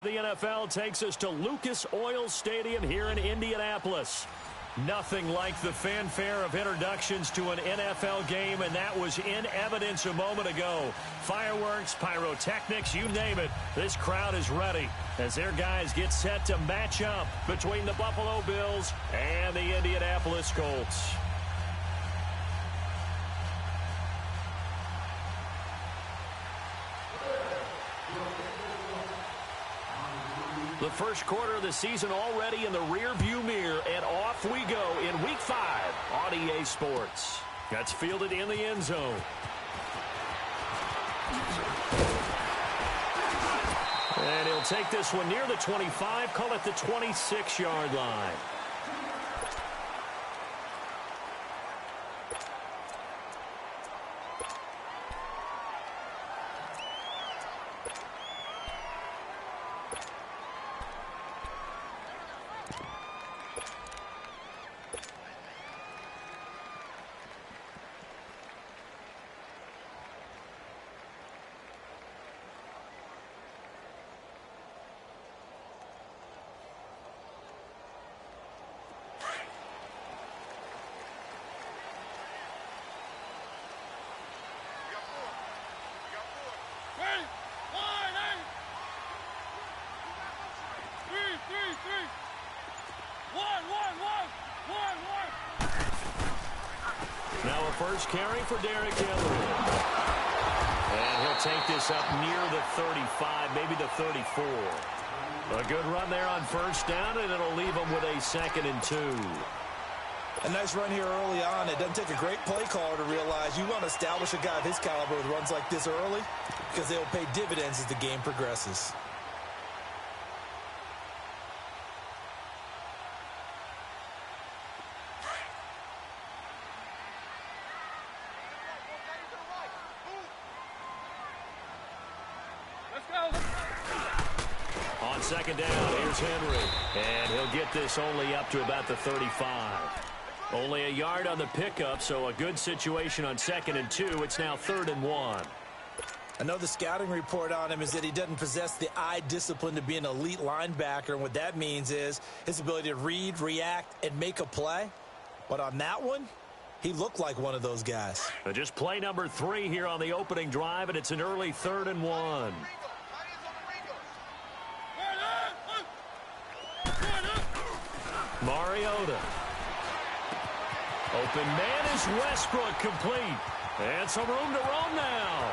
the NFL takes us to Lucas Oil Stadium here in Indianapolis. Nothing like the fanfare of introductions to an NFL game, and that was in evidence a moment ago. Fireworks, pyrotechnics, you name it. This crowd is ready as their guys get set to match up between the Buffalo Bills and the Indianapolis Colts. The first quarter of the season already in the rear-view mirror, and off we go in Week 5 on EA Sports. That's fielded in the end zone. And he'll take this one near the 25, call it the 26-yard line. Now a first carry for Derrick Henry. And he'll take this up near the 35, maybe the 34. A good run there on first down, and it'll leave him with a 2nd and 2. A nice run here early on. It doesn't take a great play caller to realize you want to establish a guy of his caliber with runs like this early because they'll pay dividends as the game progresses. On second down, here's Henry. And he'll get this only up to about the 35. Only a yard on the pickup, so a good situation on 2nd and 2. It's now 3rd and 1. I know the scouting report on him is that he doesn't possess the eye discipline to be an elite linebacker, and what that means is his ability to read, react, and make a play. But on that one, he looked like one of those guys. Just play number 3 here on the opening drive, and it's an early 3rd and 1. Mariota. Open man is Westbrook, complete. And some room to roam now.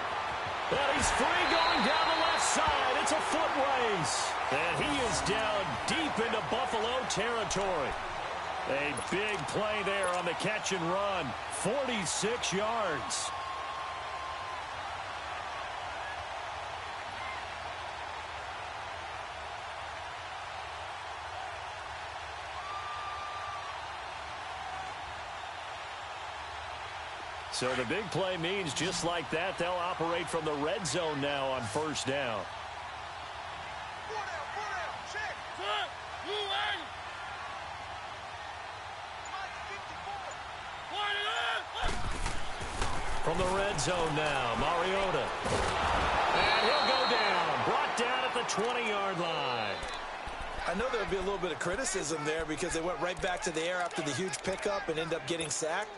And he's free going down the left side. It's a foot race. And he is down deep into Buffalo territory. A big play there on the catch and run. 46 yards. So the big play means just like that, they'll operate from the red zone now on first down. From the red zone now, Mariota. And he'll go down, brought down at the 20-yard line. I know there'll be a little bit of criticism there because they went right back to the air after the huge pickup and end up getting sacked.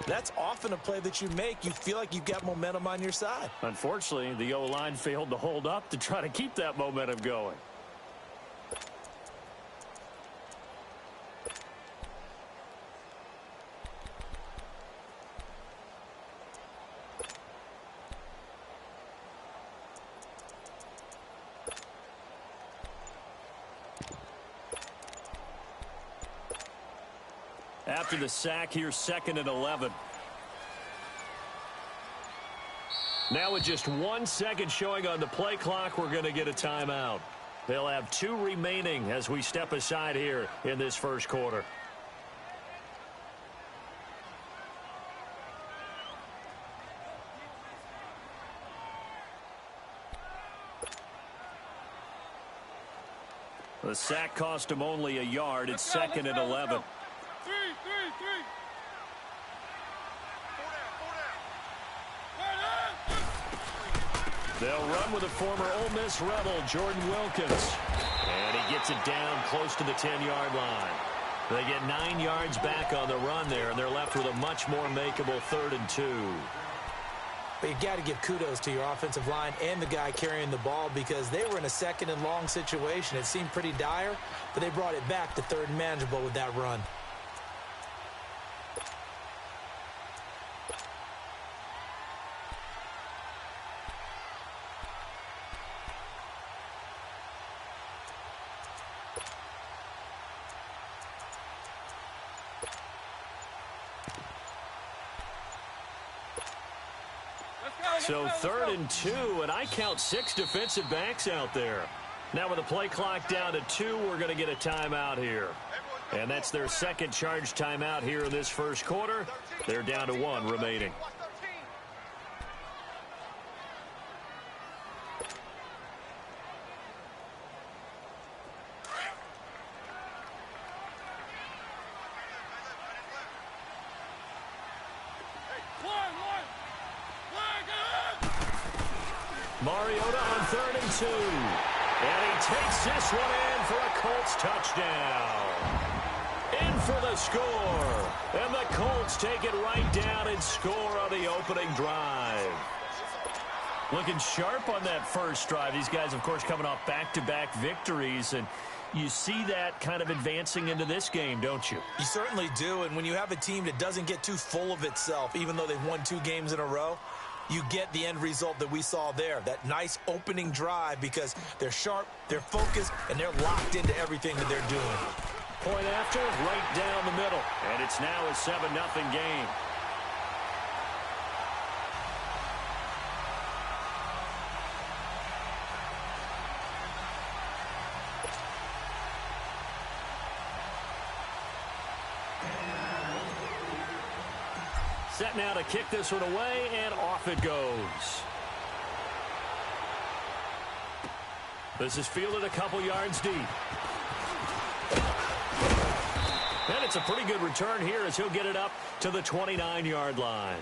That's often a play that you make. You feel like you've got momentum on your side. Unfortunately, the O-line failed to hold up to try to keep that momentum going. After the sack, here's 2nd and 11. Now with just 1 second showing on the play clock, we're going to get a timeout. They'll have 2 remaining as we step aside here in this first quarter. The sack cost him only a yard. It's 2nd and 11. They'll run with a former Ole Miss Rebel, Jordan Wilkins. gets it down close to the 10-yard line. They get 9 yards back on the run there, and they're left with a much more makeable 3rd and 2. But you got to give kudos to your offensive line and the guy carrying the ball because they were in a 2nd and long situation. It seemed pretty dire, but they brought it back to 3rd and manageable with that run. So 3rd and 2, and I count 6 defensive backs out there. Now with the play clock down to 2, we're going to get a timeout here. And that's their 2nd charge timeout here in this 1st quarter. They're down to 1 remaining. Mariota on 3rd and 2. And he takes this one in for a Colts touchdown. In for the score. And the Colts take it right down and score on the opening drive. Looking sharp on that first drive. These guys, of course, coming off back-to-back victories. And you see that kind of advancing into this game, don't you? You certainly do. And when you have a team that doesn't get too full of itself, even though they've won 2 games in a row, you get the end result that we saw there, that nice opening drive because they're sharp, they're focused, and they're locked into everything that they're doing. Point after, right down the middle. And it's now a 7-0 game. Set now to kick this one away, and off it goes. This is fielded a couple yards deep. And it's a pretty good return here as he'll get it up to the 29-yard line.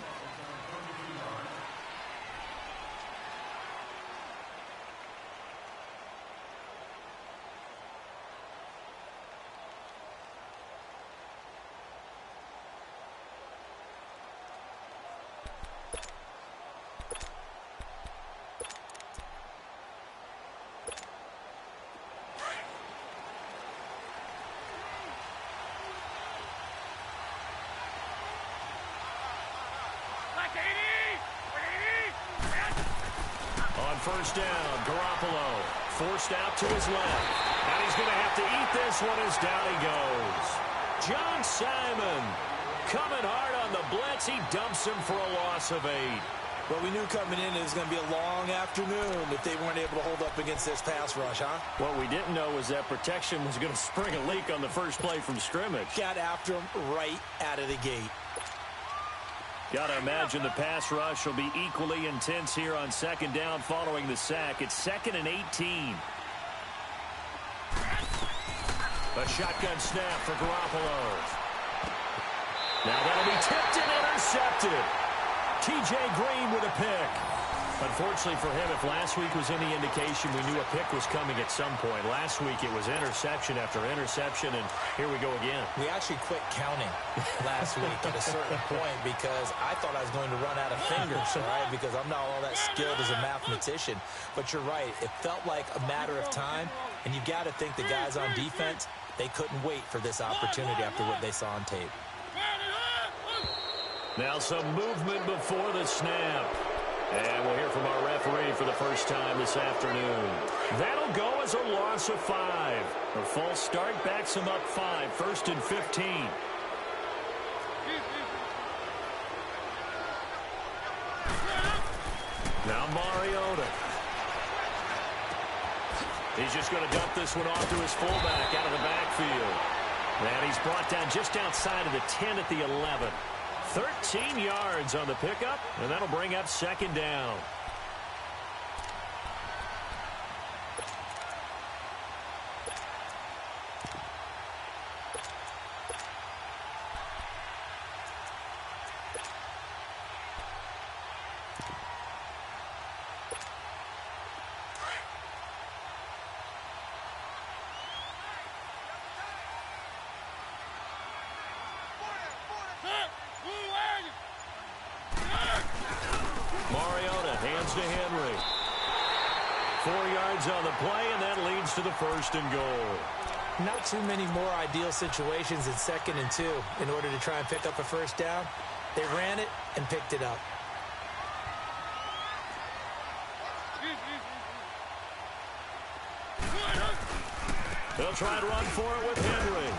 First down, Garoppolo forced out to his left. And he's going to have to eat this one as down he goes. John Simon coming hard on the blitz. He dumps him for a loss of 8. Well, we knew coming in it was going to be a long afternoon if they weren't able to hold up against this pass rush, huh? What we didn't know was that protection was going to spring a leak on the first play from scrimmage. Got after him right out of the gate. Got to imagine the pass rush will be equally intense here on 2nd down following the sack. It's 2nd and 18. A shotgun snap for Garoppolo. Now that'll be tipped and intercepted. T.J. Green with a pick. Unfortunately for him, if last week was any indication, we knew a pick was coming at some point. Last week it was interception after interception, and here we go again. We actually quit counting last week at a certain point because I thought I was going to run out of fingers, all right, because I'm not all that skilled as a mathematician. But you're right. It felt like a matter of time, and you got to think the guys on defense, they couldn't wait for this opportunity after what they saw on tape. Now some movement before the snap. And we'll hear from our referee for the first time this afternoon. That'll go as a loss of 5. A false start backs him up 5, 1st and 15. Now Mariota. He's just going to dump this one off to his fullback out of the backfield. And he's brought down just outside of the 10 at the 11. 13 yards on the pickup, and that'll bring up 2nd down. Mariota hands to Henry. 4 yards on the play, and that leads to the 1st and goal. Not too many more ideal situations in 2nd and 2 in order to try and pick up a 1st down. They ran it and picked it up. They'll try and run for it with Henry.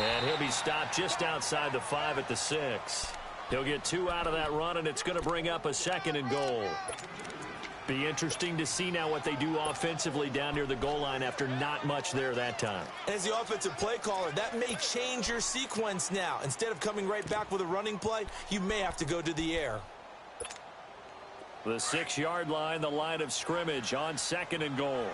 And he'll be stopped just outside the 5 at the 6. He'll get 2 out of that run, and it's going to bring up a 2nd and goal. Be interesting to see now what they do offensively down near the goal line after not much there that time. As the offensive play caller, that may change your sequence now. Instead of coming right back with a running play, you may have to go to the air. The 6-yard line, the line of scrimmage on 2nd and goal.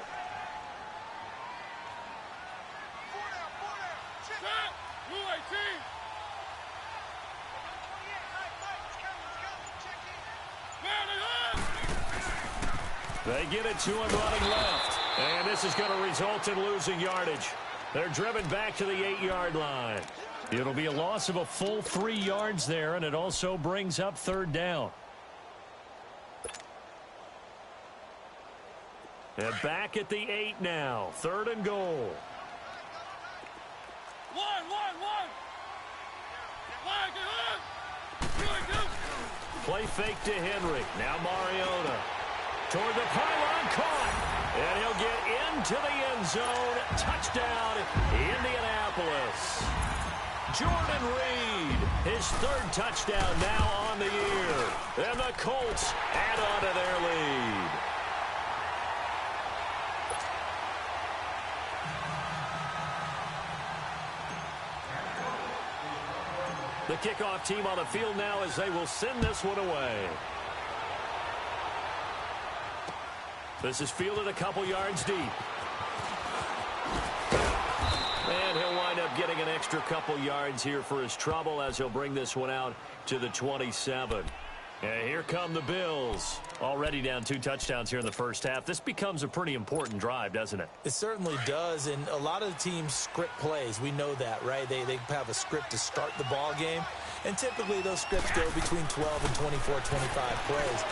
They get it to him running left. And this is going to result in losing yardage. They're driven back to the 8-yard line. It'll be a loss of a full 3 yards there, and it also brings up 3rd down. And back at the 8 now. 3rd and goal. Play fake to Henry. Now Mariota. Toward the pylon, caught. And he'll get into the end zone. Touchdown, Indianapolis. Jordan Reed, his 3rd touchdown now on the year. And the Colts add on to their lead. The kickoff team on the field now as they will send this one away. This is fielded a couple yards deep. And he'll wind up getting an extra couple yards here for his trouble as he'll bring this one out to the 27. And here come the Bills. Already down 2 touchdowns here in the first half. This becomes a pretty important drive, doesn't it? It certainly does, and a lot of the teams script plays. We know that, right? They have a script to start the ball game, and typically those scripts go between 12 and 24, 25 plays.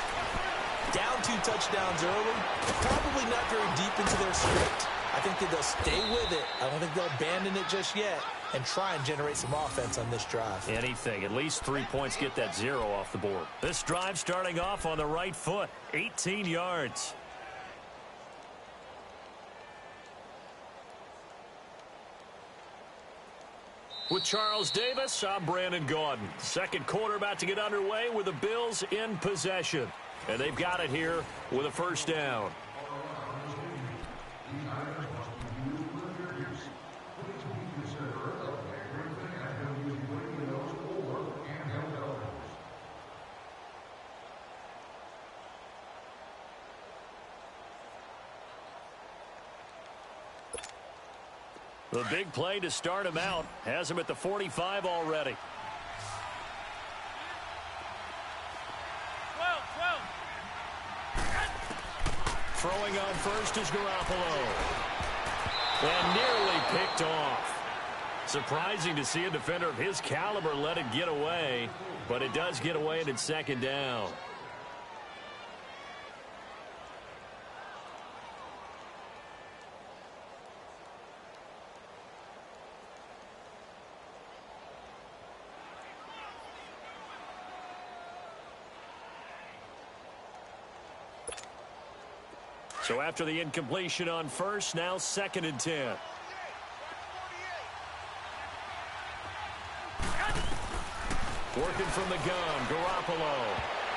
Down 2 touchdowns early, probably not very deep into their script. I think that they'll stay with it. I don't think they'll abandon it just yet and try and generate some offense on this drive. Anything. At least 3 points, get that 0 off the board. This drive starting off on the right foot. 18 yards. With Charles Davis, I'm Brandon Gaudin. 2nd quarter about to get underway with the Bills in possession. And they've got it here with a 1st down. The big play to start him out has him at the 45 already. Throwing on first is Garoppolo. And nearly picked off. Surprising to see a defender of his caliber let it get away, but it does get away and it's 2nd down. So after the incompletion on first, now 2nd and 10. Working from the gun, Garoppolo.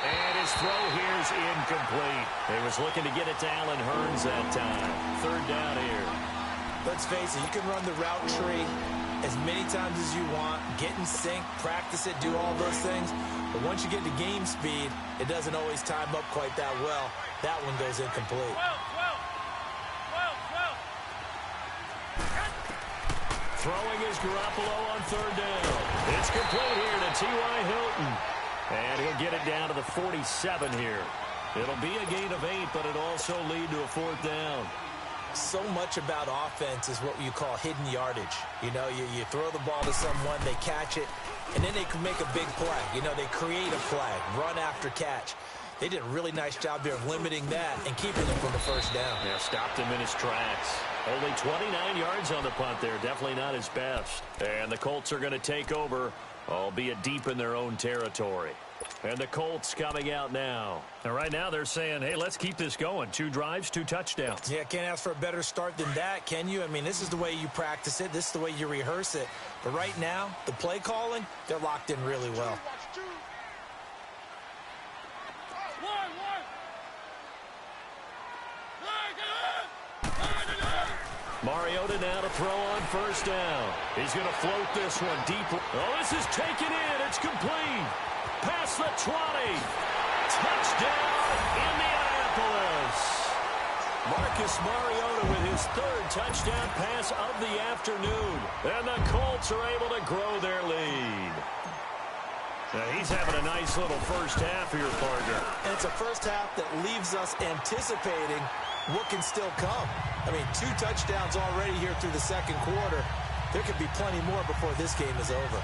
And his throw here is incomplete. He was looking to get it to Allen Hurns that time. 3rd down here. Let's face it, you can run the route tree as many times as you want, get in sync, practice it, do all those things. But once you get to game speed, it doesn't always time up quite that well. That one goes incomplete. Throwing is Garoppolo on 3rd down. It's complete here to T.Y. Hilton. And he'll get it down to the 47 here. It'll be a gain of 8, but it'll also lead to a 4th down. So much about offense is what you call hidden yardage. You know, you throw the ball to someone, they catch it, and then they can make a big play. You know, they create a play, run after catch. They did a really nice job there of limiting that and keeping them from the first down. Yeah, stopped him in his tracks. Only 29 yards on the punt there. Definitely not his best. And the Colts are going to take over, albeit deep in their own territory. And the Colts coming out now. And right now they're saying, hey, let's keep this going. 2 drives, 2 touchdowns. Yeah, can't ask for a better start than that, can you? I mean, this is the way you practice it. This is the way you rehearse it. But right now, the play calling, they're locked in really well. Mariota now to throw on first down. He's going to float this one deep. Oh, this is taken in. It's complete. Past the 20. Touchdown, Indianapolis. Marcus Mariota with his 3rd touchdown pass of the afternoon. And the Colts are able to grow their lead. Now he's having a nice little first half here, partner. And it's a first half that leaves us anticipating what can still come. I mean, 2 touchdowns already here through the second quarter. There could be plenty more before this game is over.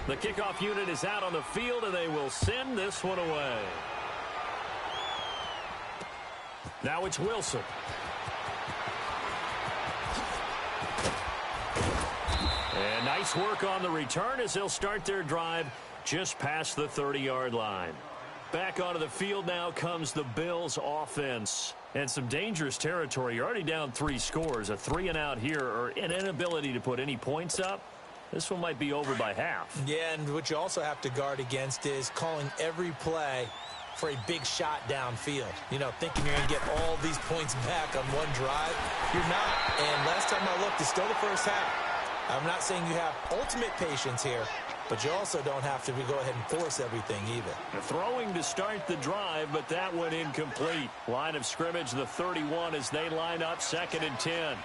The kickoff unit is out on the field, and they will send this one away. Now it's Wilson. And nice work on the return as they'll start their drive just past the 30-yard line. Back onto the field now comes the Bills offense. And some dangerous territory. You're already down 3 scores. A 3-and-out here, or an inability to put any points up. This one might be over by half. Yeah, and what you also have to guard against is calling every play for a big shot downfield. You know, thinking you're going to get all these points back on one drive. You're not. And last time I looked, it's still the first half. I'm not saying you have ultimate patience here, but you also don't have to go ahead and force everything either. Throwing to start the drive, but that one incomplete. Line of scrimmage, the 31 as they line up 2nd and 10.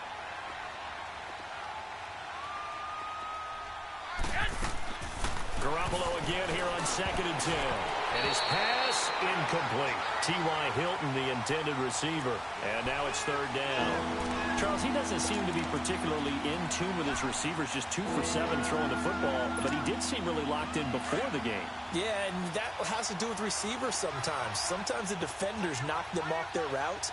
Garoppolo again here on 2nd and 10. And his pass incomplete. T.Y. Hilton, the intended receiver. And now it's 3rd down. Charles, he doesn't seem to be particularly in tune with his receivers, just 2 for 7 throwing the football, but he did seem really locked in before the game. Yeah, and that has to do with receivers sometimes. Sometimes the defenders knock them off their routes,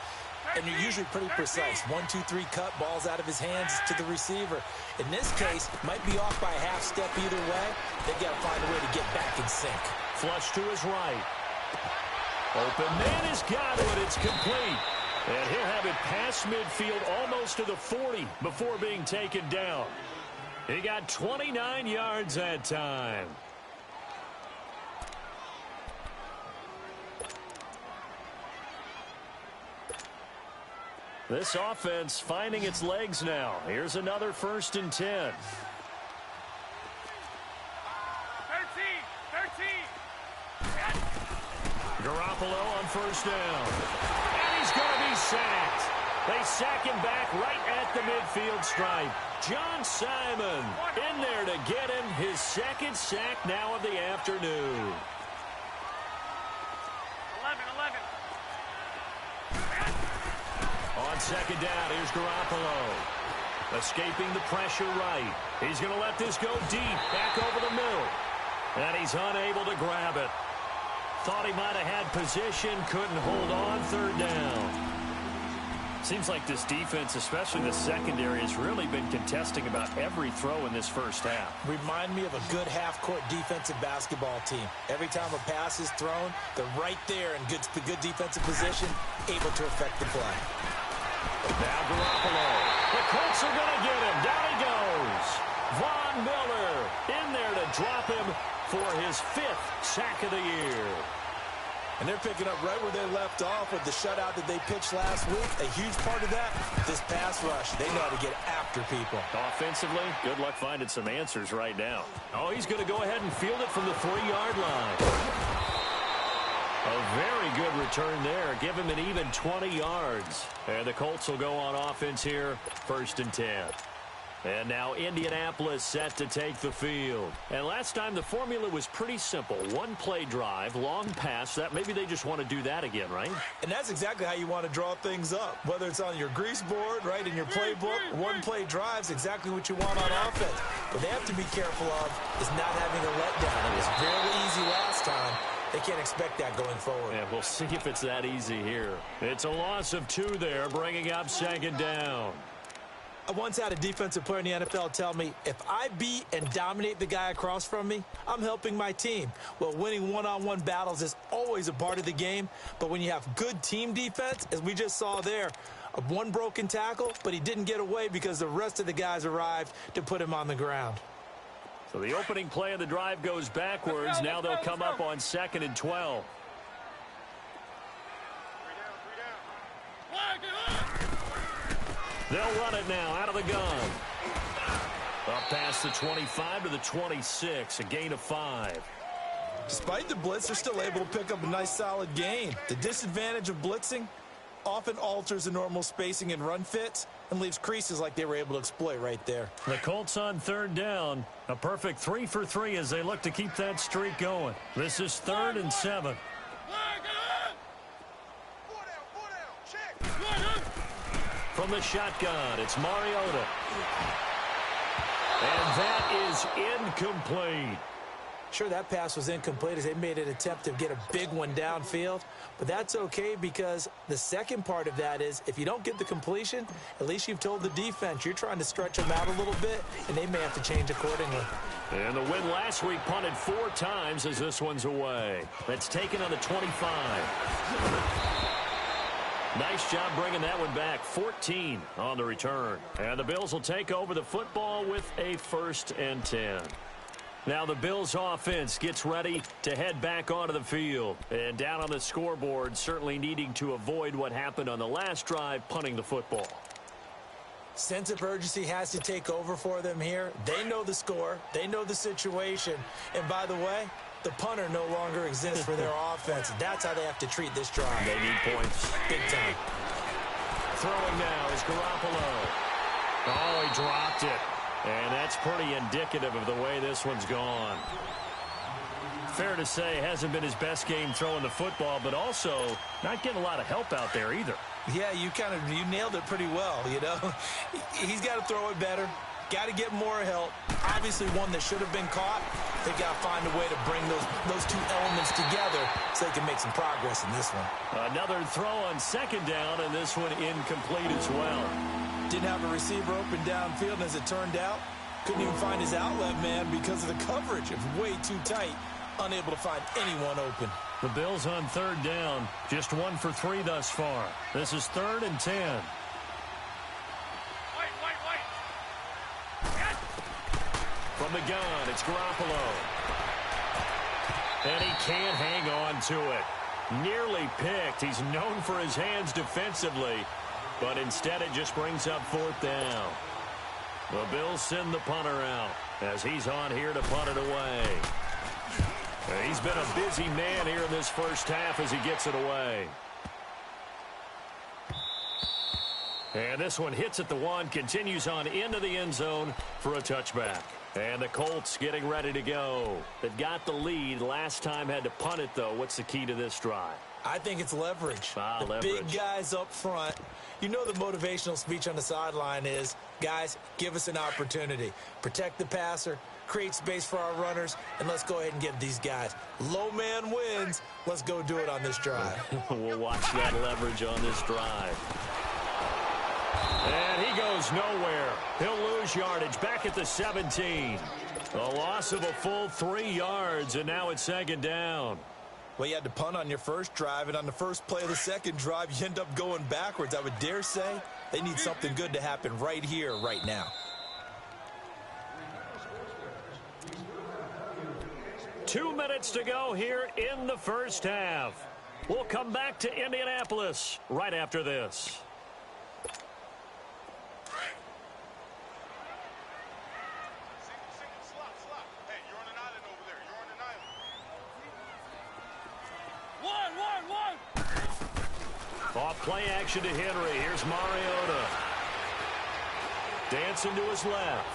and you're usually pretty precise. 1, 2, 3 cut, balls out of his hands to the receiver. In this case, might be off by a half step either way. They've got to find a way to get back in sync. Flush to his right. Open man has got it. It's complete. And he'll have it past midfield almost to the 40 before being taken down. He got 29 yards that time. This offense finding its legs now. Here's another 1st and 10. 13. Garoppolo on first down. And he's going to be sacked. They sack him back right at the midfield stripe. John Simon in there to get him his 2nd sack now of the afternoon. 11. On 2nd down, here's Garoppolo. Escaping the pressure right. He's going to let this go deep, back over the middle. And he's unable to grab it. Thought he might have had position, couldn't hold on. 3rd down. Seems like this defense, especially the secondary, has really been contesting about every throw in this first half. Remind me of a good half-court defensive basketball team. Every time a pass is thrown, they're right there in good defensive position, able to affect the play. Now Garoppolo. The Colts are going to get him. Down he goes. Von Miller in there to drop him for his 5th sack of the year. And they're picking up right where they left off with the shutout that they pitched last week. A huge part of that, this pass rush. They know how to get after people. Offensively, good luck finding some answers right now. Oh, he's going to go ahead and field it from the 3-yard line. A very good return there. Give him an even 20 yards. And the Colts will go on offense here, 1st and 10. And now Indianapolis set to take the field. And last time the formula was pretty simple. One play drive, long pass. That maybe they just want to do that again, right? And that's exactly how you want to draw things up. Whether it's on your grease board, right, in your playbook, one play drive's exactly what you want on offense. What they have to be careful of is not having a letdown. It was fairly easy last time. They can't expect that going forward. Yeah, we'll see if it's that easy here. It's a loss of 2 there, bringing up second down. I once had a defensive player in the NFL tell me, if I beat and dominate the guy across from me, I'm helping my team. Well, winning one-on-one battles is always a part of the game, but when you have good team defense, as we just saw there, one broken tackle, but he didn't get away because the rest of the guys arrived to put him on the ground. So the opening play of the drive goes backwards. Now they'll come up on 2nd and 12. They'll run it now out of the gun. Up past the 25 to the 26, a gain of 5. Despite the blitz, they're still able to pick up a nice solid gain. The disadvantage of blitzing often alters the normal spacing and run fits and leaves creases like they were able to exploit right there. The Colts on 3rd down. A perfect 3 for 3 as they look to keep that streak going. This is 3rd and 7. From the shotgun, it's Mariota. And that is incomplete. Sure, that pass was incomplete as they made an attempt to get a big one downfield. But that's okay because the second part of that is if you don't get the completion, at least you've told the defense you're trying to stretch them out a little bit, and they may have to change accordingly. And the win last week punted 4 times as this one's away. That's taken on the 25. Nice job bringing that one back. 14 on the return. And the Bills will take over the football with a 1st and 10. Now the Bills offense gets ready to head back onto the field. And down on the scoreboard, certainly needing to avoid what happened on the last drive, punting the football. Sense of urgency has to take over for them here. They know the score. They know the situation. And by the way, the punter no longer exists for their offense. That's how they have to treat this drive. They need points. Big time. Throwing now is Garoppolo. Oh, he dropped it. And that's pretty indicative of the way this one's gone. Fair to say, hasn't been his best game throwing the football, but also not getting a lot of help out there either. Yeah, you nailed it pretty well, you know. He's got to throw it better. Got to get more help. Obviously one that should have been caught. They've got to find a way to bring those 2 elements together so they can make some progress in this one. Another throw on 2nd down, and this one incomplete as well. Didn't have a receiver open downfield, and as it turned out, couldn't even find his outlet man because of the coverage. It was way too tight. Unable to find anyone open. The Bills on 3rd down. Just 1 for 3 thus far. This is 3rd and 10. From the gun, it's Garoppolo. And he can't hang on to it. Nearly picked. He's known for his hands defensively. But instead it just brings up 4th down. The Bills send the punter out as he's on here to punt it away. He's been a busy man here in this first half as he gets it away. And this one hits at the 1, continues on into the end zone for a touchback. And the Colts getting ready to go. They've got the lead. Last time had to punt it, though. What's the key to this drive? I think it's leverage. Leverage. Big guys up front. You know the motivational speech on the sideline is, guys, give us an opportunity. Protect the passer, create space for our runners, and let's go ahead and get these guys. Low man wins. Let's go do it on this drive. We'll watch that leverage on this drive. And he goes nowhere. He'll lose yardage back at the 17. A loss of a full 3 yards, and now it's 2nd down. Well, you had to punt on your first drive, and on the first play of the second drive, you end up going backwards. I would dare say they need something good to happen right here, right now. 2 minutes to go here in the first half. We'll come back to Indianapolis right after this. Off play action to Henry. Here's Mariota. Dancing to his left.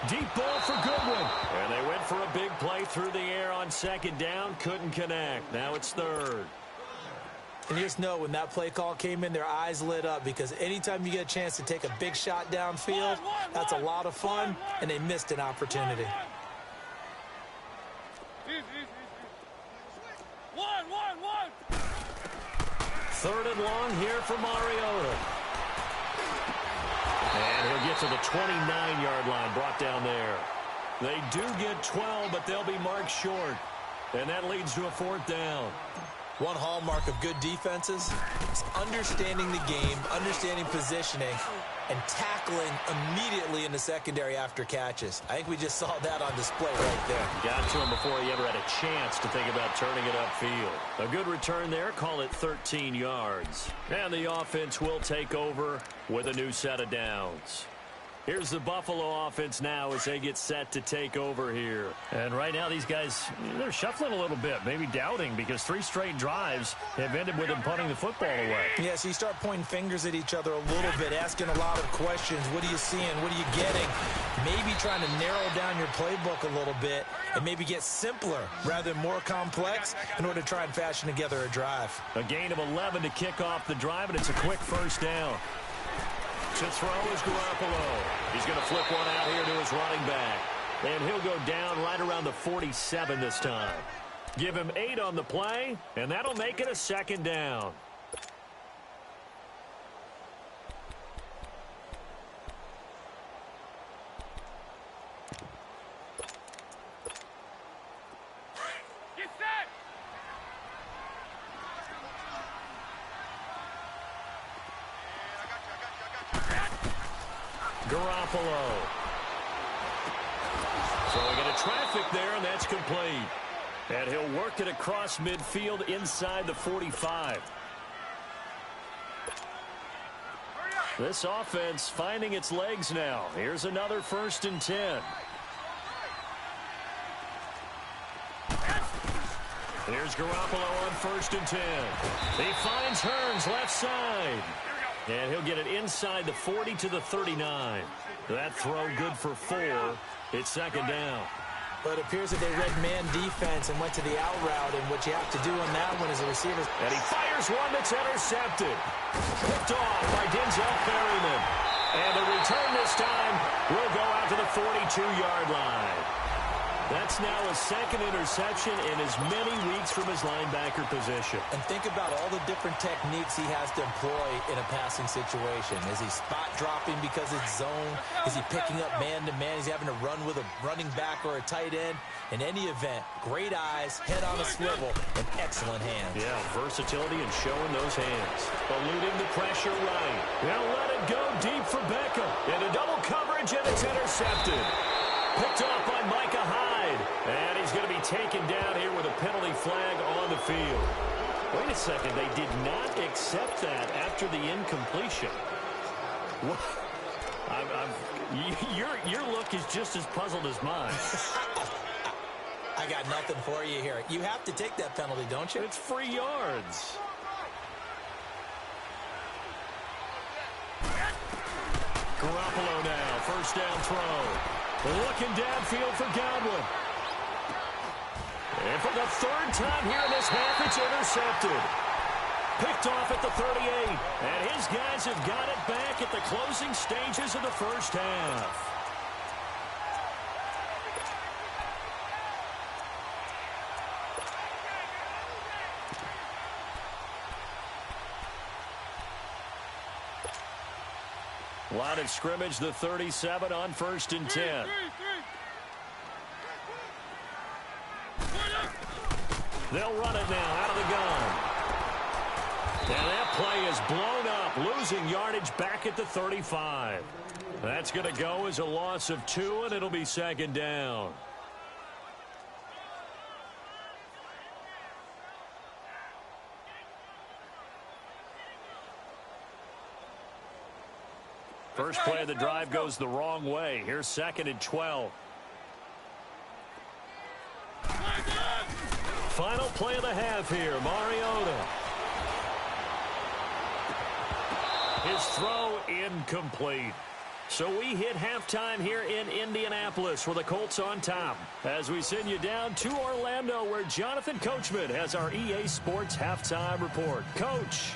Deep ball for Goodwin. And they went for a big play through the air on second down. Couldn't connect. Now it's third. And you just know when that play call came in, their eyes lit up because anytime you get a chance to take a big shot downfield, that's a lot of fun, and they missed an opportunity. Third and long here for Mariota. And he'll get to the 29-yard line, brought down there. They do get 12, but they'll be marked short. And that leads to a fourth down. One hallmark of good defenses is understanding the game, understanding positioning, and tackling immediately in the secondary after catches. I think we just saw that on display right there. Got to him before he ever had a chance to think about turning it upfield. A good return there, call it 13 yards. And the offense will take over with a new set of downs. Here's the Buffalo offense now as they get set to take over here. And right now these guys, they're shuffling a little bit, maybe doubting because 3 straight drives have ended with them punting the football away. Yeah, so you start pointing fingers at each other a little bit, asking a lot of questions. What are you seeing? What are you getting? Maybe trying to narrow down your playbook a little bit and maybe get simpler rather than more complex in order to try and fashion together a drive. A gain of 11 to kick off the drive, and it's a quick first down. To throw is Garoppolo. He's going to flip one out here to his running back. And he'll go down right around the 47 this time. Give him 8 on the play, and that'll make it a second down. Get set! Garoppolo. Throwing into traffic there, and that's complete. And he'll work it across midfield inside the 45. This offense finding its legs now. Here's another 1st and 10. Here's Garoppolo on 1st and 10. He finds Hearns left side. And he'll get it inside the 40 to the 39. That throw good for 4. It's second down. But it appears that they read man defense and went to the out route, and what you have to do on that one is a receiver. And he fires one that's intercepted. Picked off by Denzel Perryman. And the return this time will go out to the 42-yard line. That's now a 2nd interception in as many weeks from his linebacker position. And think about all the different techniques he has to employ in a passing situation. Is he spot dropping because it's zone? Is he picking up man-to-man? Is he having to run with a running back or a tight end? In any event, great eyes, head on a swivel, and excellent hands. Yeah, versatility and showing those hands. Eluding the pressure right. They'll let it go deep for Beckham. Into double coverage, and it's intercepted. Picked off by Micah Hyde. And he's going to be taken down here with a penalty flag on the field. Wait a second. They did not accept that after the incompletion. What? Your look is just as puzzled as mine. I got nothing for you here. You have to take that penalty, don't you? It's free yards. Garoppolo now. 1st down throw. Looking downfield for Godwin. And for the 3rd time here in this half, it's intercepted. Picked off at the 38. And his guys have got it back at the closing stages of the 1st half. Line of scrimmage, the 37 on 1st and 10. They'll run it now out of the gun. And that play is blown up, losing yardage back at the 35. That's going to go as a loss of 2, and it'll be 2nd down. First play of the drive goes the wrong way. Here's 2nd and 12. Final play of the half here, Mariota. His throw incomplete. So we hit halftime here in Indianapolis with the Colts on top. As we send you down to Orlando, where Jonathan Coachman has our EA Sports halftime report. Coach.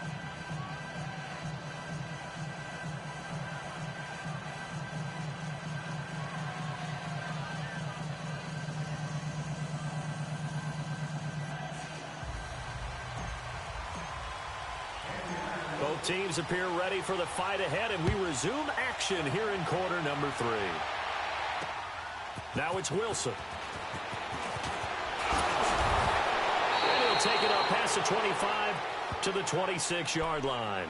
Both teams appear ready for the fight ahead, and we resume action here in quarter number 3. Now it's Wilson. And he'll take it up past the 25 to the 26-yard line.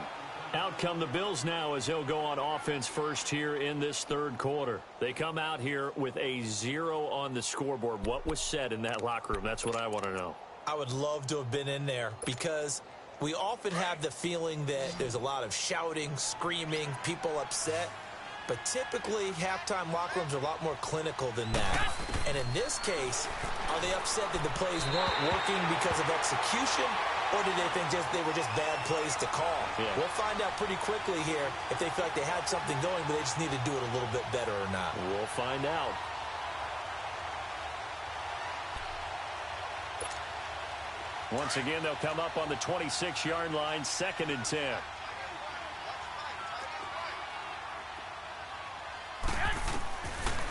Out come the Bills now as they'll go on offense first here in this third quarter. They come out here with a 0 on the scoreboard. What was said in that locker room? That's what I want to know. I would love to have been in there because we often have the feeling that there's a lot of shouting, screaming, people upset. But typically, halftime locker rooms are a lot more clinical than that. And in this case, are they upset that the plays weren't working because of execution? Or did they think they were just bad plays to call? Yeah. We'll find out pretty quickly here if they feel like they had something going, but they just need to do it a little bit better or not. We'll find out. Once again, they'll come up on the 26-yard line, 2nd and 10.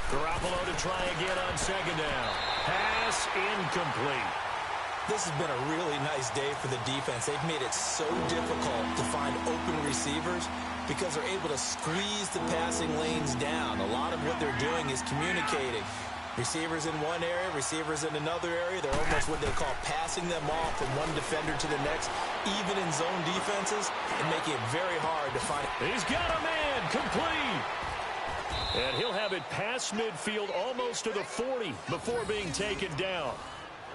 Garoppolo to try again on 2nd down. Pass incomplete. This has been a really nice day for the defense. They've made it so difficult to find open receivers because they're able to squeeze the passing lanes down. A lot of what they're doing is communicating. Receivers in one area, receivers in another area. They're almost what they call passing them off from one defender to the next, even in zone defenses, and making it very hard to find. He's got a man, complete. And he'll have it past midfield almost to the 40 before being taken down.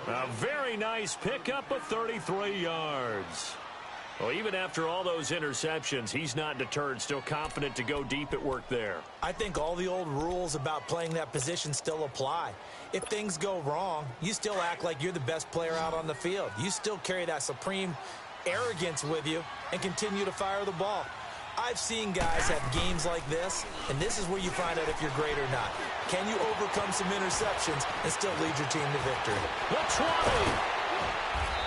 A very nice pickup of 33 yards. Well, even after all those interceptions, he's not deterred, still confident to go deep at work there. I think all the old rules about playing that position still apply. If things go wrong, you still act like you're the best player out on the field. You still carry that supreme arrogance with you and continue to fire the ball. I've seen guys have games like this, and this is where you find out if you're great or not. Can you overcome some interceptions and still lead your team to victory? The 20!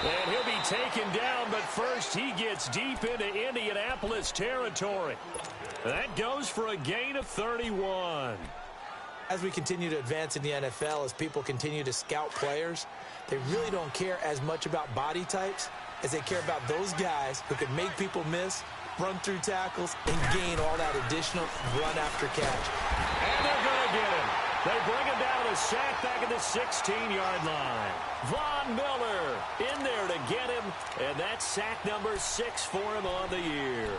And he'll be taken down, but first he gets deep into Indianapolis territory. That goes for a gain of 31. As we continue to advance in the NFL, as people continue to scout players, they really don't care as much about body types as they care about those guys who can make people miss, run through tackles, and gain all that additional run after catch. And they're going to get him. They bring him down to sack back at the 16-yard line. Von Miller in there to get him, and that's sack number 6 for him on the year.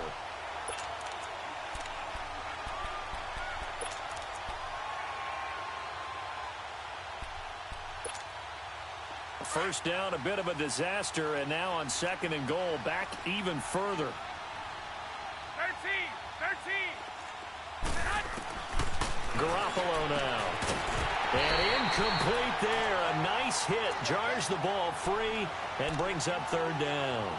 First down, a bit of a disaster, and now on 2nd and goal, back even further. 13. Garoppolo now. And incomplete there. A nice hit. Jars the ball free and brings up 3rd down.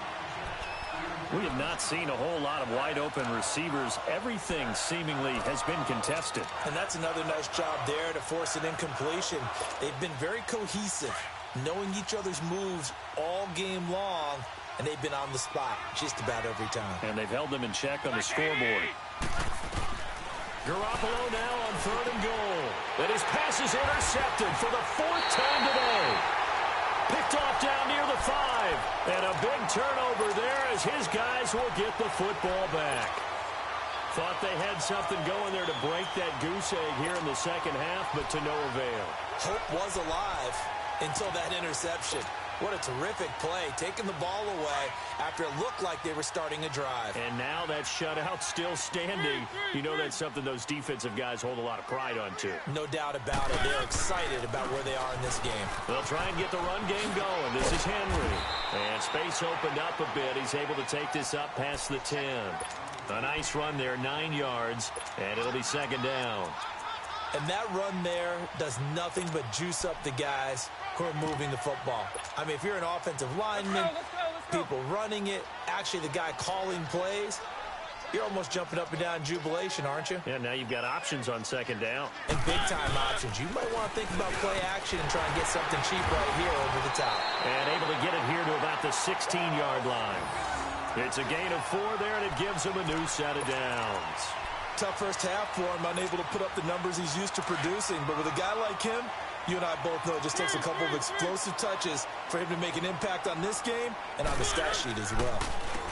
We have not seen a whole lot of wide-open receivers. Everything seemingly has been contested. And that's another nice job there to force an incompletion. They've been very cohesive, knowing each other's moves all game long, and they've been on the spot just about every time. And they've held them in check on the scoreboard. Garoppolo now on 3rd and goal. And his pass is intercepted for the 4th time today. Picked off down near the 5. And a big turnover there as his guys will get the football back. Thought they had something going there to break that goose egg here in the second half, but to no avail. Hope was alive until that interception. What a terrific play, taking the ball away after it looked like they were starting a drive. And now that shutout still standing. You know that's something those defensive guys hold a lot of pride on, too. No doubt about it. They're excited about where they are in this game. They'll try and get the run game going. This is Henry. And space opened up a bit. He's able to take this up past the 10. A nice run there, 9 yards, and it'll be 2nd down. And that run there does nothing but juice up the guys who are moving the football. I mean, if you're an offensive lineman, Let's go. people running it, actually the guy calling plays, You're almost jumping up and down in jubilation, aren't you? Yeah, now you've got options on second down. And big-time options. You might want to think about play action and try and get something cheap right here over the top. And able to get it here to about the 16-yard line. It's a gain of 4 there, and it gives him a new set of downs. Tough first half for him, unable to put up the numbers he's used to producing. But with a guy like him, you and I both know it just takes a couple of explosive touches for him to make an impact on this game and on the stat sheet as well.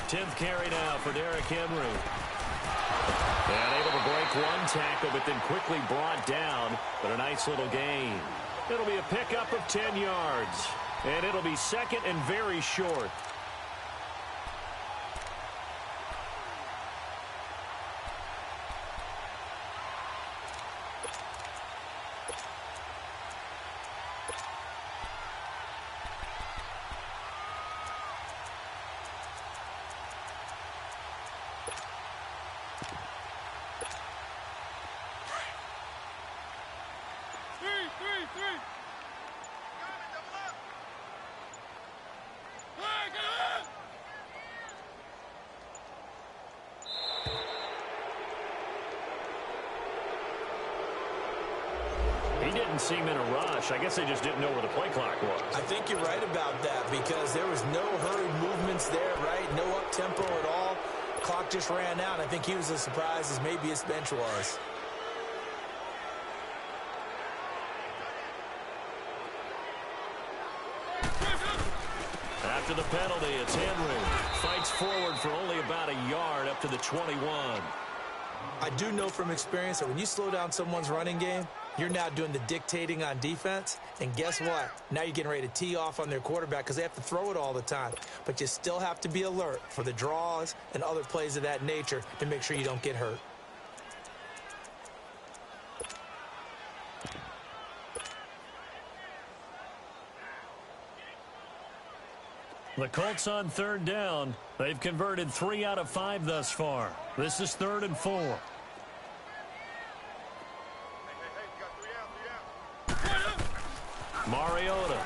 10th carry now for Derrick Henry. And able to break one tackle, but then quickly brought down. But a nice little gain. It'll be a pickup of 10 yards. And it'll be second and very short. He didn't seem in a rush. I guess they just didn't know where the play clock was. I think you're right about that because there was no hurried movements there, right? No up-tempo at all. Clock just ran out. I think he was as surprised as maybe his bench was. After the penalty, it's Henry. Fights forward for only about a yard up to the 21. I do know from experience that when you slow down someone's running game, you're now doing the dictating on defense. And guess what? Now you're getting ready to tee off on their quarterback because they have to throw it all the time. But you still have to be alert for the draws and other plays of that nature to make sure you don't get hurt. The Colts on third down. They've converted 3 out of 5 thus far. This is 3rd and 4. Mariota.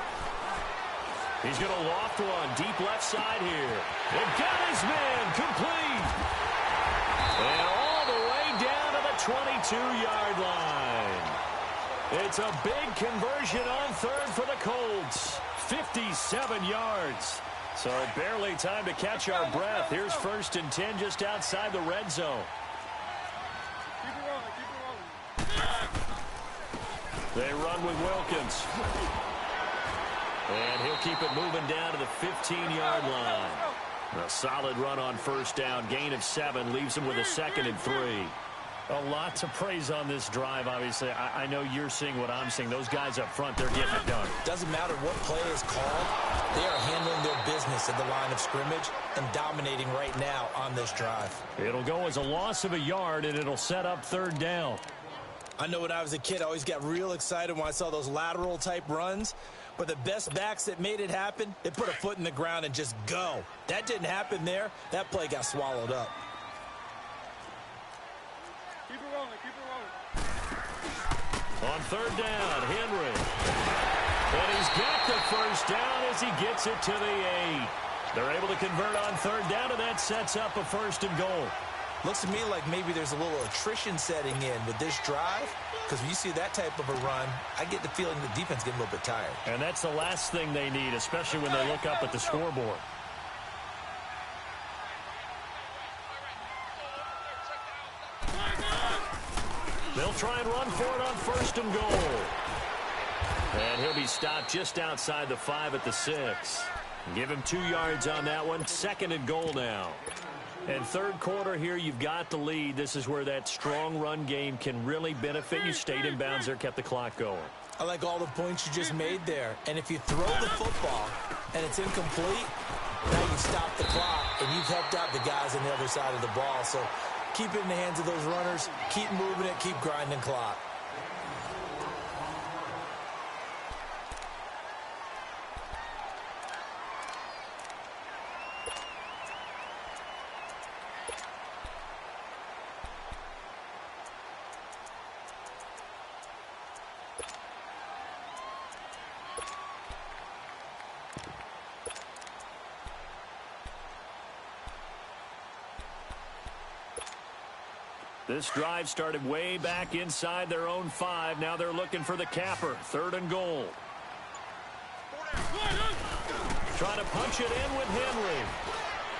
He's going to loft one deep left side here. And got his man complete. And all the way down to the 22-yard line. It's a big conversion on third for the Colts. 57 yards. So barely time to catch our breath. Here's 1st and 10 just outside the red zone. Keep it rolling, keep it rolling. They run with Wilkins. And he'll keep it moving down to the 15-yard line. A solid run on first down. Gain of 7 leaves him with a 2nd and 3. A lot to praise on this drive, obviously. I know you're seeing what I'm seeing. Those guys up front, they're getting it done. Doesn't matter what play is called. They are handling their business at the line of scrimmage and dominating right now on this drive. It'll go as a loss of a yard, and it'll set up 3rd down. I know when I was a kid, I always got real excited when I saw those lateral-type runs. But the best backs that made it happen, they put a foot in the ground and just go. That didn't happen there. That play got swallowed up. Keep it rolling, keep it rolling. On 3rd down, Henry. And he's got the first down as he gets it to the 8. They're able to convert on 3rd down, and that sets up a 1st and goal. Looks to me like maybe there's a little attrition setting in with this drive, because when you see that type of a run, I get the feeling the defense getting a little bit tired. And that's the last thing they need, especially when they look up at the scoreboard. They'll try and run for it on 1st and goal. And he'll be stopped just outside the 5 at the 6. Give him 2 yards on that one. 2nd and goal now. And 3rd quarter here, you've got the lead. This is where that strong run game can really benefit you. Stayed in bounds there, kept the clock going. I like all the points you just made there. And if you throw the football and it's incomplete, now you stop the clock and you've helped out the guys on the other side of the ball. So keep it in the hands of those runners. Keep moving it. Keep grinding clock. This drive started way back inside their own 5. Now they're looking for the capper. 3rd and goal. Trying to punch it in with Henry.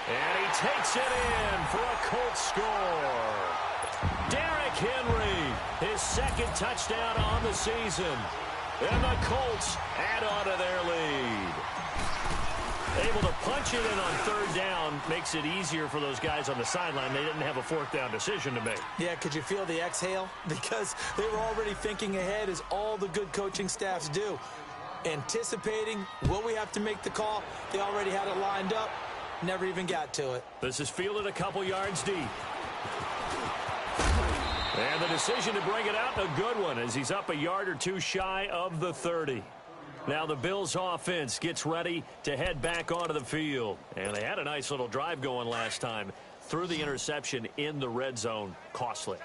And he takes it in for a Colts score. Derrick Henry, his 2nd touchdown on the season. And the Colts add on to their lead. Able to punch it in on 3rd down makes it easier for those guys on the sideline. They didn't have a 4th down decision to make. Yeah, could you feel the exhale? Because they were already thinking ahead, as all the good coaching staffs do. Anticipating, will we have to make the call? They already had it lined up. Never even got to it. This is fielded a couple yards deep. And the decision to bring it out, a good one, as he's up a yard or 2 shy of the 30. Now the Bills offense gets ready to head back onto the field. And they had a nice little drive going last time. Threw the interception in the red zone. Costly.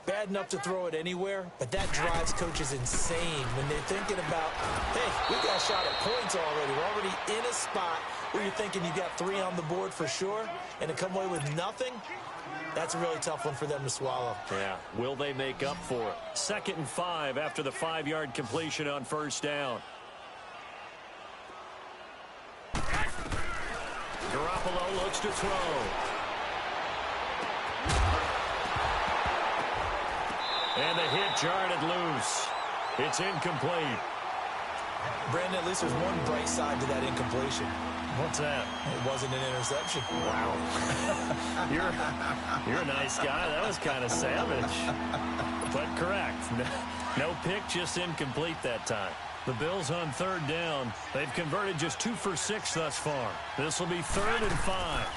Bad enough to throw it anywhere, but that drives coaches insane when they're thinking about, hey, we got a shot at points already. We're already in a spot where you're thinking you got 3 on the board for sure, and to come away with nothing, that's a really tough one for them to swallow. Yeah, will they make up for it? 2nd and 5 after the 5-yard completion on 1st down. Garoppolo looks to throw. And the hit jarred it loose. It's incomplete. Brandon, at least there's one bright side to that incompletion. What's that? It wasn't an interception. Wow. You're a nice guy. That was kind of savage. But correct. No pick, just incomplete that time. The Bills on 3rd down. They've converted just 2 for 6 thus far. This will be 3rd and 5.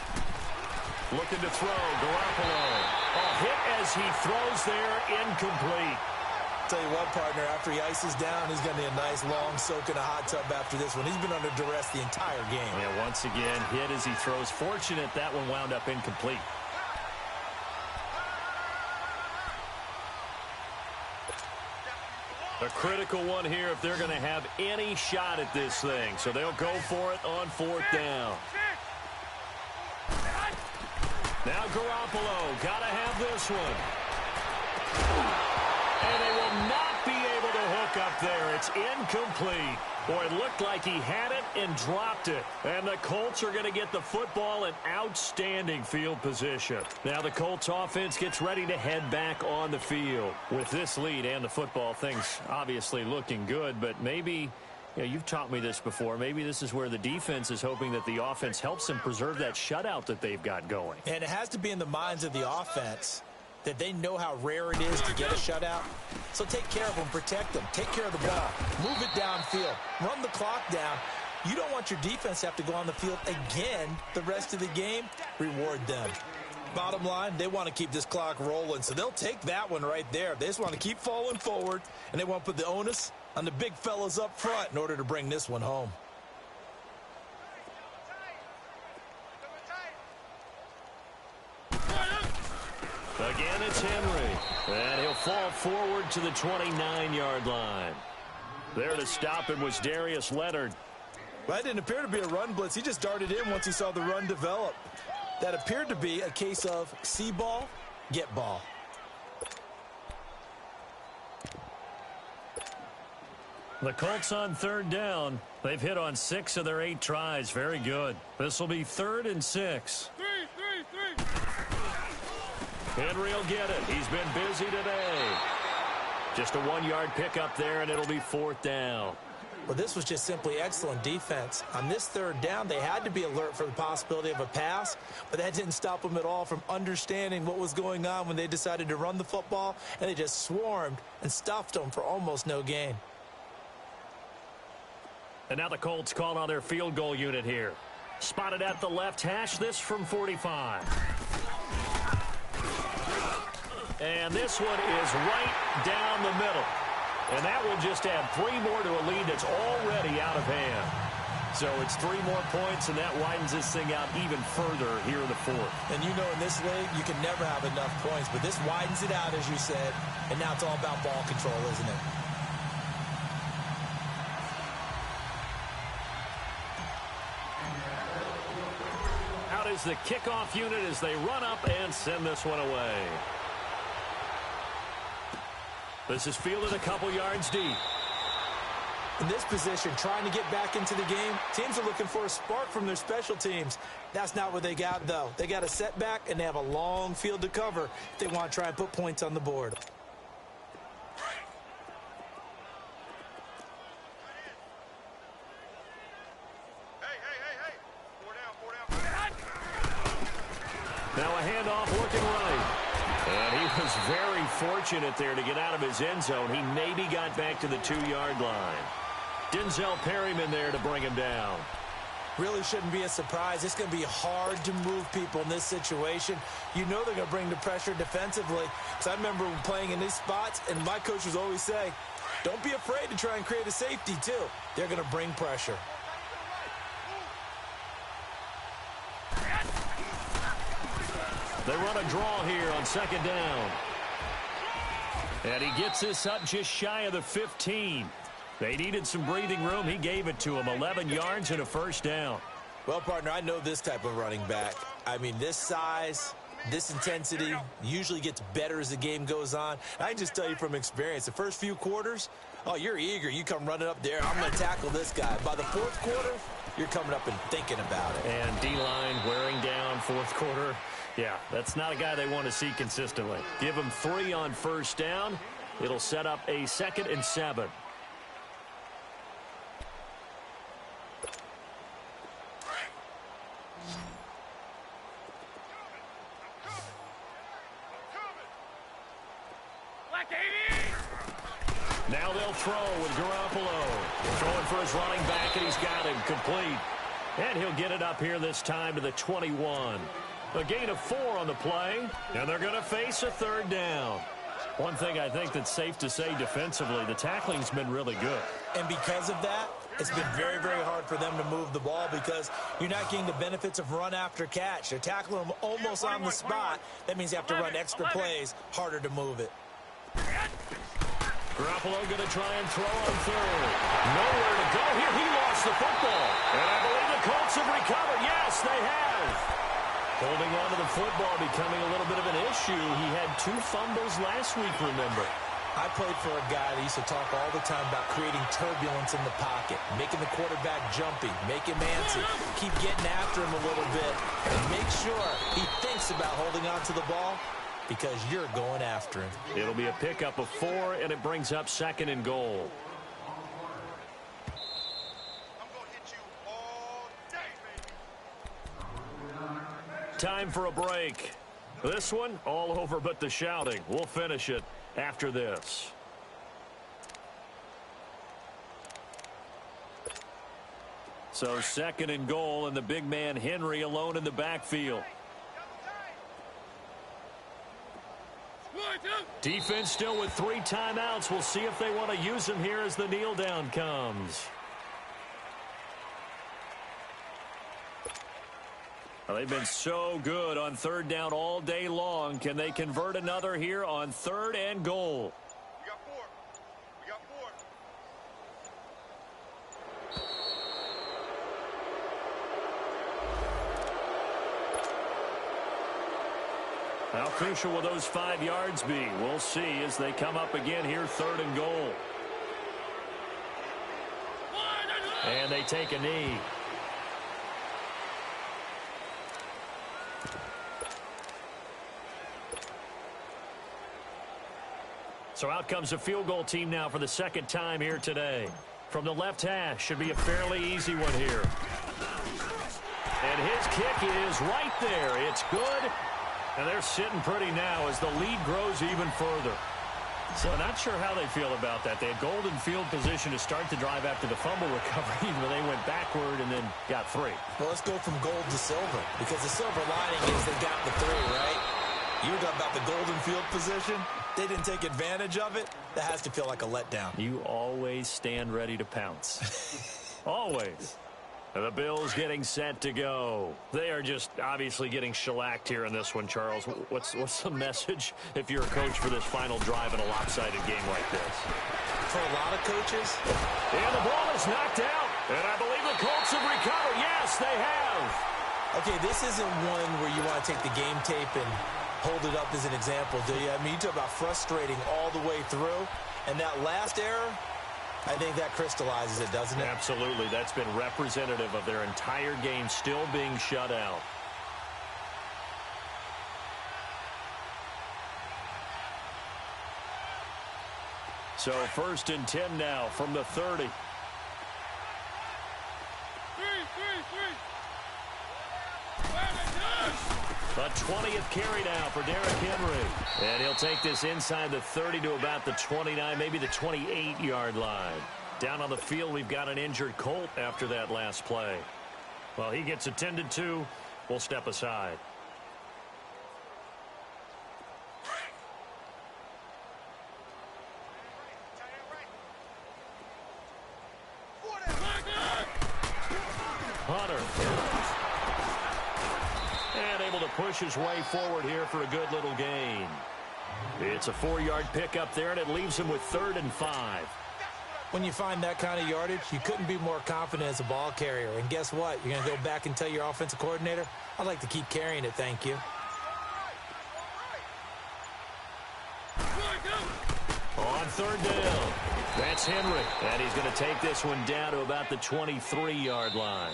Looking to throw. Garoppolo. A hit as he throws there, incomplete. Tell you what, partner, after he ices down, he's going to be a nice long soak in a hot tub after this one. He's been under duress the entire game. Yeah, once again, hit as he throws. Fortunate that one wound up incomplete. A critical one here if they're going to have any shot at this thing. So they'll go for it on 4th down. Now Garoppolo, got to have this one. And they will not be able to hook up there. It's incomplete. Boy, it looked like he had it and dropped it. And the Colts are going to get the football in outstanding field position. Now the Colts offense gets ready to head back on the field. With this lead and the football, things obviously looking good, but maybe, you know, you've taught me this before. Maybe this is where the defense is hoping that the offense helps them preserve that shutout that they've got going. And it has to be in the minds of the offense that they know how rare it is to get a shutout. So take care of them, protect them, take care of the ball, move it downfield, run the clock down. You don't want your defense to have to go on the field again the rest of the game. Reward them. Bottom line, they want to keep this clock rolling, so they'll take that one right there. They just want to keep falling forward, and they want to put the onus on the big fellas up front in order to bring this one home. Again, it's Henry. And he'll fall forward to the 29-yard line. There to stop him was Darius Leonard. Well, that didn't appear to be a run blitz. He just darted in once he saw the run develop. That appeared to be a case of see ball, get ball. The Colts on 3rd down. They've hit on 6 of their 8 tries. Very good. This will be 3rd and 6. Three. Henry will get it. He's been busy today. Just a 1-yard pickup there, and it'll be 4th down. Well, this was just simply excellent defense. On this 3rd down, they had to be alert for the possibility of a pass, but that didn't stop them at all from understanding what was going on when they decided to run the football, and they just swarmed and stuffed them for almost no gain. And now the Colts call on their field goal unit here. Spotted at the left hash, this from 45. And this one is right down the middle. And that will just add 3 more to a lead that's already out of hand. So it's 3 more points, and that widens this thing out even further here in the 4th. And you know in this league, you can never have enough points, but this widens it out, as you said, and now it's all about ball control, isn't it? Out is the kickoff unit as they run up and send this one away. This is fielded a couple yards deep. In this position, trying to get back into the game, teams are looking for a spark from their special teams. That's not what they got, though. They got a setback, and they have a long field to cover if they want to try and put points on the board. Now a handoff looking right. And he was very fortunate there to get out of his end zone. He maybe got back to the 2-yard line. Denzel Perryman there to bring him down. Really shouldn't be a surprise. It's going to be hard to move people in this situation. You know they're going to bring the pressure defensively. So I remember playing in these spots, and my coaches always say, don't be afraid to try and create a safety, too. They're going to bring pressure. They run a draw here on second down. And he gets this up just shy of the 15. They needed some breathing room. He gave it to him. 11 yards and a first down. Well, partner, I know this type of running back. I mean, this size, this intensity usually gets better as the game goes on. And I can just tell you from experience, the first few quarters, oh, you're eager. You come running up there. I'm going to tackle this guy. By the fourth quarter, you're coming up and thinking about it. And D-line wearing down fourth quarter. Yeah, that's not a guy they want to see consistently. Give him 3 on first down. It'll set up a 2nd and 7. Now they'll throw with Garoppolo. Throwing for his running back, and he's got him complete. And he'll get it up here this time to the 21. A gain of 4 on the play, and they're going to face a 3rd down. One thing I think that's safe to say defensively, the tackling's been really good. And because of that, it's been very, very hard for them to move the ball because you're not getting the benefits of run after catch. They're tackling them almost on the spot. That means you have to run extra plays, harder to move it. Garoppolo going to try and throw on 3rd. Nowhere to go here. He lost the football. And I believe the Colts have recovered. Yes, they have. Holding on to the football becoming a little bit of an issue. He had 2 fumbles last week, remember. I played for a guy that used to talk all the time about creating turbulence in the pocket, making the quarterback jumpy, make him antsy, keep getting after him a little bit, and make sure he thinks about holding on to the ball because you're going after him. It'll be a pickup of 4, and it brings up 2nd and goal. Time for a break. This one, all over but the shouting. We'll finish it after this. So 2nd and goal, and the big man Henry alone in the backfield. Defense still with 3 timeouts. We'll see if they want to use them here as the kneel down comes. Well, they've been so good on 3rd down all day long. Can they convert another here on 3rd and goal? We got 4. We got 4. How crucial will those 5 yards be? We'll see as they come up again here, 3rd and goal. And they take a knee. So out comes a field goal team now for the 2nd time here today. From the left hash, should be a fairly easy one here. And his kick is right there. It's good. And they're sitting pretty now as the lead grows even further. So not sure how they feel about that. They had golden field position to start the drive after the fumble recovery, but they went backward and then got 3. Well, let's go from gold to silver because the silver lining is they got the 3, right? You were talking about the golden field position. They didn't take advantage of it. That has to feel like a letdown. You always stand ready to pounce. Always. The Bills getting set to go. They are just obviously getting shellacked here in this one, Charles. What's the message if you're a coach for this final drive in a lopsided game like this? For a lot of coaches. And the ball is knocked out. And I believe the Colts have recovered. Yes, they have. Okay, this isn't one where you want to take the game tape and hold it up as an example, do you? I mean, you talk about frustrating all the way through. And that last error, I think that crystallizes it, doesn't it? Absolutely. That's been representative of their entire game still being shut out. So 1st and 10 now from the 30. A 20th carry now for Derrick Henry. And he'll take this inside the 30 to about the 29, maybe the 28-yard line. Down on the field, we've got an injured Colt after that last play. Well, he gets attended to. We'll step aside. Hunter. And able to push his way forward here for a good little gain. It's a 4-yard pickup there, and it leaves him with 3rd and 5. When you find that kind of yardage, you couldn't be more confident as a ball carrier. And guess what? You're going to go back and tell your offensive coordinator, I'd like to keep carrying it, thank you. On 3rd down, that's Henry. And he's going to take this one down to about the 23-yard line.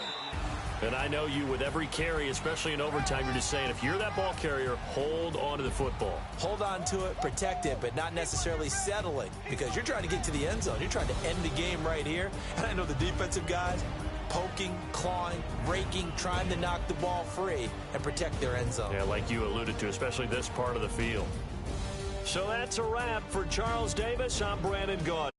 And I know you, with every carry, especially in overtime, you're just saying, if you're that ball carrier, hold on to the football. Hold on to it, protect it, but not necessarily settling, because you're trying to get to the end zone. You're trying to end the game right here. And I know the defensive guys poking, clawing, raking, trying to knock the ball free and protect their end zone. Yeah, like you alluded to, especially this part of the field. So that's a wrap for Charles Davis. I'm Brandon Gaudin.